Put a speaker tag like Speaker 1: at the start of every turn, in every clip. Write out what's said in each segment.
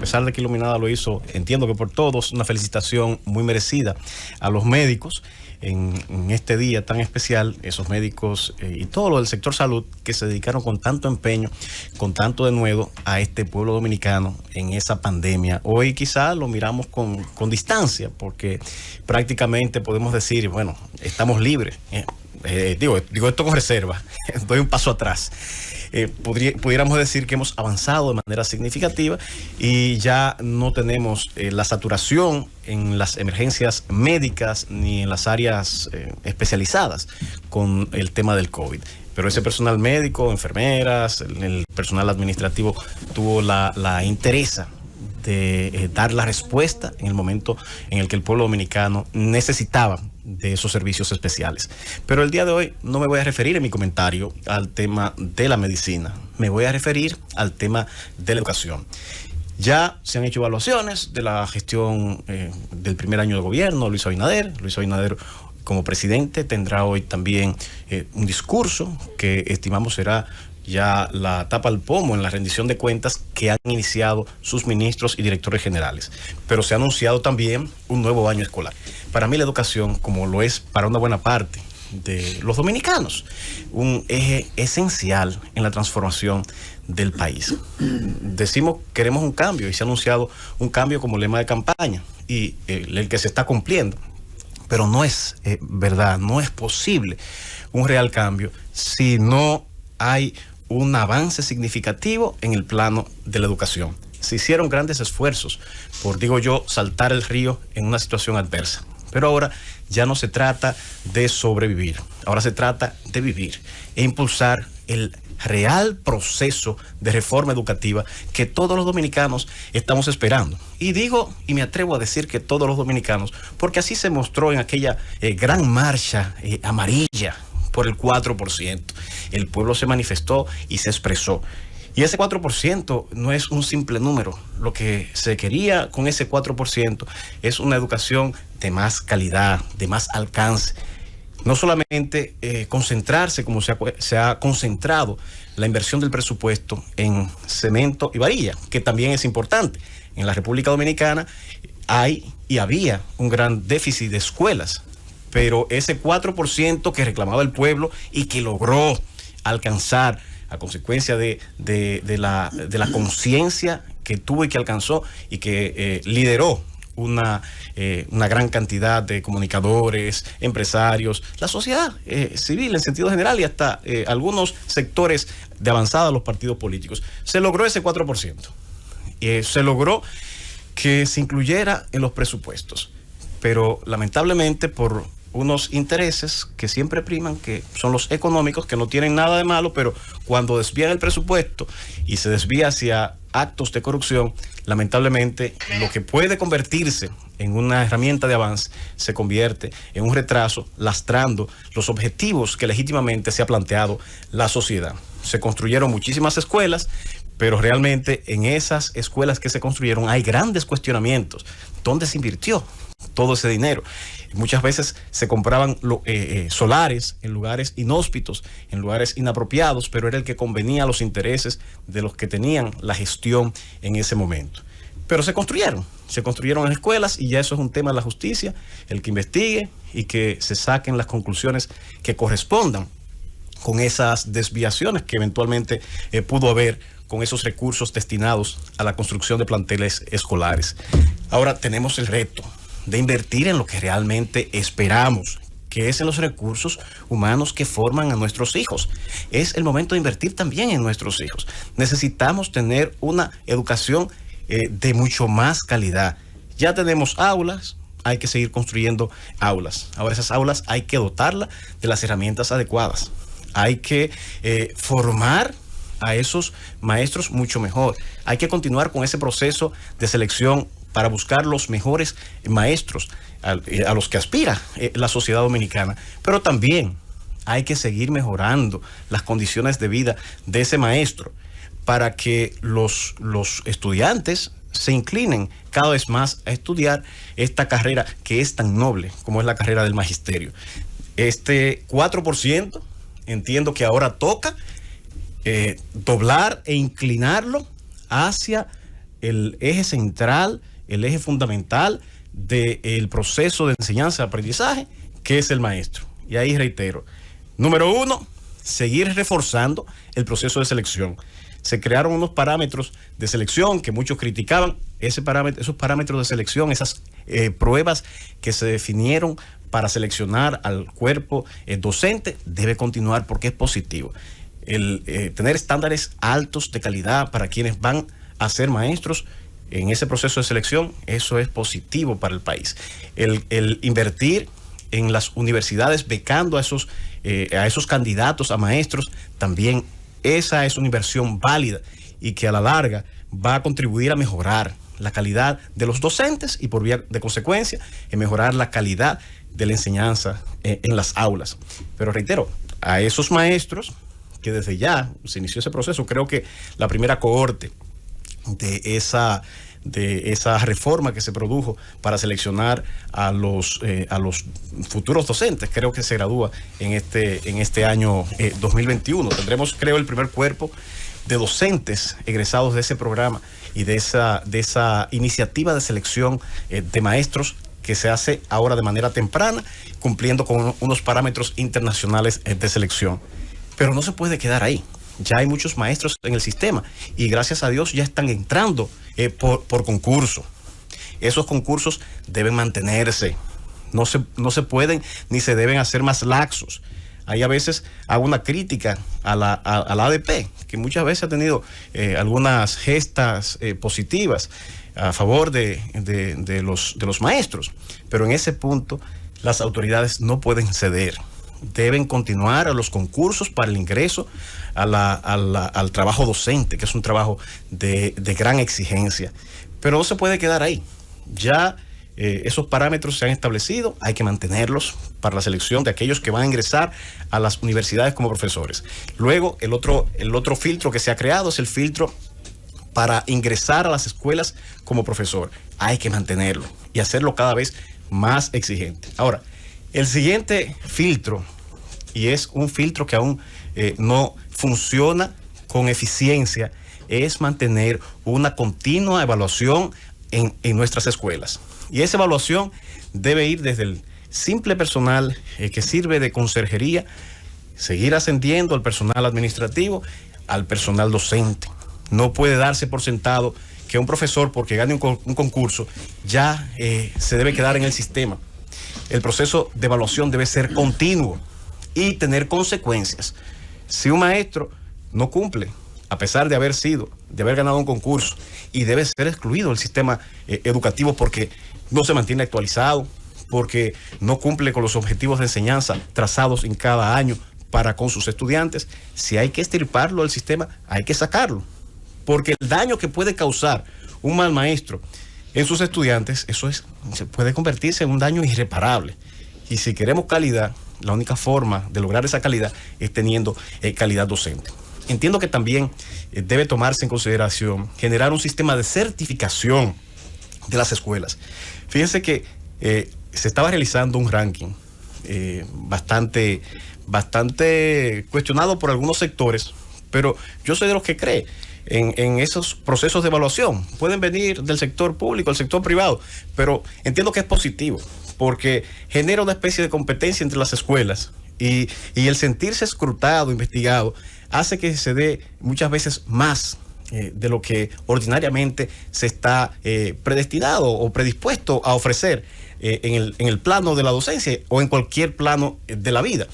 Speaker 1: pesar de que Iluminada lo hizo, entiendo que por todos, una felicitación muy merecida a los médicos en este día tan especial, esos médicos y todo lo del sector salud que se dedicaron con tanto empeño, con tanto denuedo a este pueblo dominicano en esa pandemia. Hoy quizá lo miramos con distancia, porque prácticamente podemos decir, bueno, estamos libres. Digo esto con reserva, doy un paso atrás. Pudiéramos decir que hemos avanzado de manera significativa y ya no tenemos la saturación en las emergencias médicas ni en las áreas especializadas con el tema del COVID. Pero ese personal médico, enfermeras, el personal administrativo tuvo la interesa de dar la respuesta en el momento en el que el pueblo dominicano necesitaba de esos servicios especiales. Pero el día de hoy no me voy a referir en mi comentario al tema de la medicina, me voy a referir al tema de la educación. Ya se han hecho evaluaciones de la gestión del primer año de gobierno, Luis Abinader. Luis Abinader, como presidente, tendrá hoy también un discurso que estimamos será ya la tapa al pomo en la rendición de cuentas que han iniciado sus ministros y directores generales. Pero se ha anunciado también un nuevo año escolar. Para mí la educación, como lo es para una buena parte de los dominicanos, un eje esencial en la transformación del país. Decimos queremos un cambio y se ha anunciado un cambio como lema de campaña y el que se está cumpliendo. Pero no es verdad, no es posible un real cambio si no hay un avance significativo en el plano de la educación. Se hicieron grandes esfuerzos por, digo yo, saltar el río en una situación adversa. Pero ahora ya no se trata de sobrevivir, ahora se trata de vivir e impulsar el real proceso de reforma educativa que todos los dominicanos estamos esperando. Y digo, y me atrevo a decir que todos los dominicanos, porque así se mostró en aquella gran marcha amarilla por el 4%. El pueblo se manifestó y se expresó. Y ese 4% no es un simple número. Lo que se quería con ese 4% es una educación de más calidad, de más alcance. No solamente concentrarse como se ha concentrado la inversión del presupuesto en cemento y varilla, que también es importante. En la República Dominicana hay y había un gran déficit de escuelas, pero ese 4% que reclamaba el pueblo y que logró alcanzar a consecuencia de la conciencia que tuvo y que alcanzó y que lideró una gran cantidad de comunicadores, empresarios, la sociedad civil en sentido general y hasta algunos sectores de avanzada de los partidos políticos. Se logró ese 4%. Se logró que se incluyera en los presupuestos, pero lamentablemente por unos intereses que siempre priman, que son los económicos, que no tienen nada de malo, pero cuando desvían el presupuesto y se desvía hacia actos de corrupción, lamentablemente lo que puede convertirse en una herramienta de avance se convierte en un retraso, lastrando los objetivos que legítimamente se ha planteado la sociedad. Se construyeron muchísimas escuelas, pero realmente en esas escuelas que se construyeron hay grandes cuestionamientos. ¿Dónde se invirtió todo ese dinero? Muchas veces se compraban solares en lugares inhóspitos, en lugares inapropiados, pero era el que convenía a los intereses de los que tenían la gestión en ese momento. Pero se construyeron en escuelas y ya eso es un tema de la justicia, el que investigue y que se saquen las conclusiones que correspondan con esas desviaciones que eventualmente pudo haber con esos recursos destinados a la construcción de planteles escolares. Ahora tenemos el reto de invertir en lo que realmente esperamos, que es en los recursos humanos que forman a nuestros hijos. Es el momento de invertir también en nuestros hijos. Necesitamos tener una educación de mucho más calidad. Ya tenemos aulas, hay que seguir construyendo aulas. Ahora esas aulas hay que dotarlas de las herramientas adecuadas. Hay que formar a esos maestros mucho mejor. Hay que continuar con ese proceso de selección para buscar los mejores maestros a los que aspira la sociedad dominicana. Pero también hay que seguir mejorando las condiciones de vida de ese maestro para que los estudiantes se inclinen cada vez más a estudiar esta carrera que es tan noble como es la carrera del magisterio. Este 4% entiendo que ahora toca doblar e inclinarlo hacia el eje central, el eje fundamental del proceso de enseñanza-aprendizaje, que es el maestro. Y ahí reitero, número uno, seguir reforzando el proceso de selección. Se crearon unos parámetros de selección que muchos criticaban. Esos parámetros de selección, esas pruebas que se definieron para seleccionar al cuerpo docente, debe continuar porque es positivo. El tener estándares altos de calidad para quienes van a ser maestros en ese proceso de selección, eso es positivo para el país. El invertir en las universidades becando a esos candidatos a maestros, también esa es una inversión válida y que a la larga va a contribuir a mejorar la calidad de los docentes y por vía de consecuencia en mejorar la calidad de la enseñanza en las aulas. Pero reitero, a esos maestros que desde ya se inició ese proceso, creo que la primera cohorte de esa reforma que se produjo para seleccionar a los futuros docentes, creo que se gradúa en este año 2021. Tendremos, creo, el primer cuerpo de docentes egresados de ese programa y de esa iniciativa de selección de maestros que se hace ahora de manera temprana, cumpliendo con unos parámetros internacionales de selección. Pero no se puede quedar ahí. Ya hay muchos maestros en el sistema y gracias a Dios ya están entrando por concurso. Esos concursos deben mantenerse. No se pueden ni se deben hacer más laxos. Ahí a veces hago una crítica a la ADP, que muchas veces ha tenido algunas gestas positivas a favor de los maestros. Pero en ese punto las autoridades no pueden ceder. Deben continuar a los concursos para el ingreso al trabajo docente, que es un trabajo de gran exigencia. Pero no se puede quedar ahí. Ya esos parámetros se han establecido, hay que mantenerlos para la selección de aquellos que van a ingresar a las universidades como profesores. Luego, el otro filtro que se ha creado es el filtro para ingresar a las escuelas como profesor. Hay que mantenerlo y hacerlo cada vez más exigente. Ahora, el siguiente filtro, y es un filtro que aún no funciona con eficiencia, es mantener una continua evaluación en nuestras escuelas. Y esa evaluación debe ir desde el simple personal que sirve de conserjería, seguir ascendiendo al personal administrativo, al personal docente. No puede darse por sentado que un profesor, porque gane un concurso, ya se debe quedar en el sistema. El proceso de evaluación debe ser continuo y tener consecuencias. Si un maestro no cumple, a pesar de haber ganado un concurso, y debe ser excluido del sistema educativo porque no se mantiene actualizado, porque no cumple con los objetivos de enseñanza trazados en cada año para con sus estudiantes, si hay que extirparlo del sistema, hay que sacarlo. Porque el daño que puede causar un mal maestro en sus estudiantes, se puede convertirse en un daño irreparable. Y si queremos calidad, la única forma de lograr esa calidad es teniendo calidad docente. Entiendo que también debe tomarse en consideración generar un sistema de certificación de las escuelas. Fíjense que se estaba realizando un ranking bastante cuestionado por algunos sectores, pero yo soy de los que cree en esos procesos de evaluación. Pueden venir del sector público, del sector privado, pero entiendo que es positivo porque genera una especie de competencia entre las escuelas y el sentirse escrutado, investigado, hace que se dé muchas veces más de lo que ordinariamente se está predestinado o predispuesto a ofrecer en el plano de la docencia o en cualquier plano de la vida.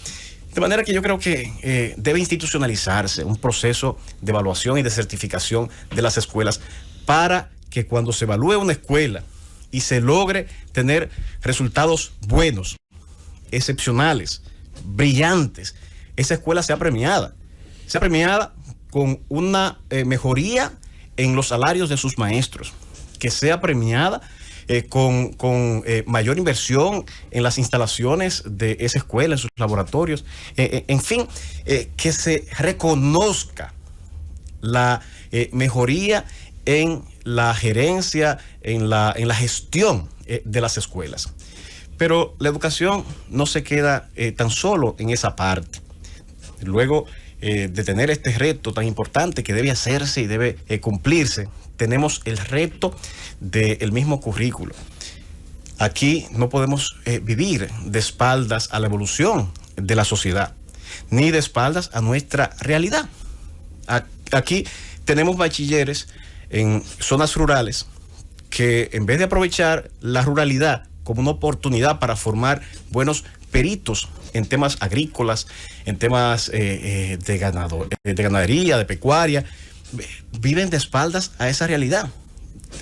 Speaker 1: De manera que yo creo que debe institucionalizarse un proceso de evaluación y de certificación de las escuelas para que cuando se evalúe una escuela y se logre tener resultados buenos, excepcionales, brillantes, esa escuela sea premiada con una mejoría en los salarios de sus maestros, que sea premiada con mayor inversión en las instalaciones de esa escuela, en sus laboratorios, en fin, que se reconozca la mejoría en la gerencia, en la gestión de las escuelas. Pero la educación no se queda tan solo en esa parte. Luego de tener este reto tan importante que debe hacerse y debe cumplirse, tenemos el reto del mismo currículo. Aquí no podemos vivir de espaldas a la evolución de la sociedad, ni de espaldas a nuestra realidad. Aquí tenemos bachilleres en zonas rurales que, en vez de aprovechar la ruralidad como una oportunidad para formar buenos peritos en temas agrícolas, en temas de ganadería, de pecuaria, viven de espaldas a esa realidad.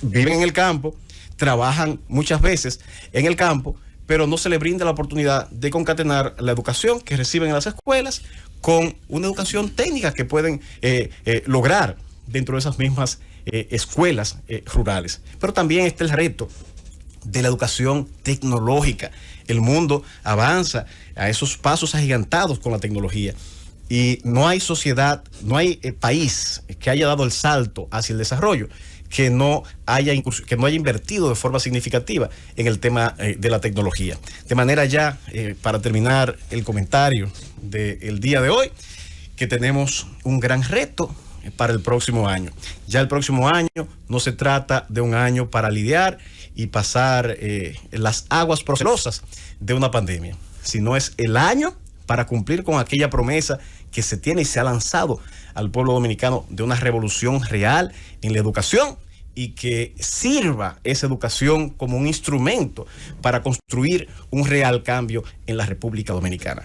Speaker 1: Viven en el campo, trabajan muchas veces en el campo, pero no se les brinda la oportunidad de concatenar la educación que reciben en las escuelas con una educación técnica que pueden lograr dentro de esas mismas escuelas rurales. Pero también está el reto de la educación tecnológica. El mundo avanza a esos pasos agigantados con la tecnología y no hay sociedad, no hay país que haya dado el salto hacia el desarrollo que no haya invertido de forma significativa en el tema de la tecnología. De manera ya, para terminar el comentario del día de hoy, que tenemos un gran reto para el próximo año. Ya el próximo año no se trata de un año para lidiar y pasar las aguas procelosas de una pandemia, sino es el año para cumplir con aquella promesa que se tiene y se ha lanzado al pueblo dominicano de una revolución real en la educación, y que sirva esa educación como un instrumento para construir un real cambio en la República Dominicana.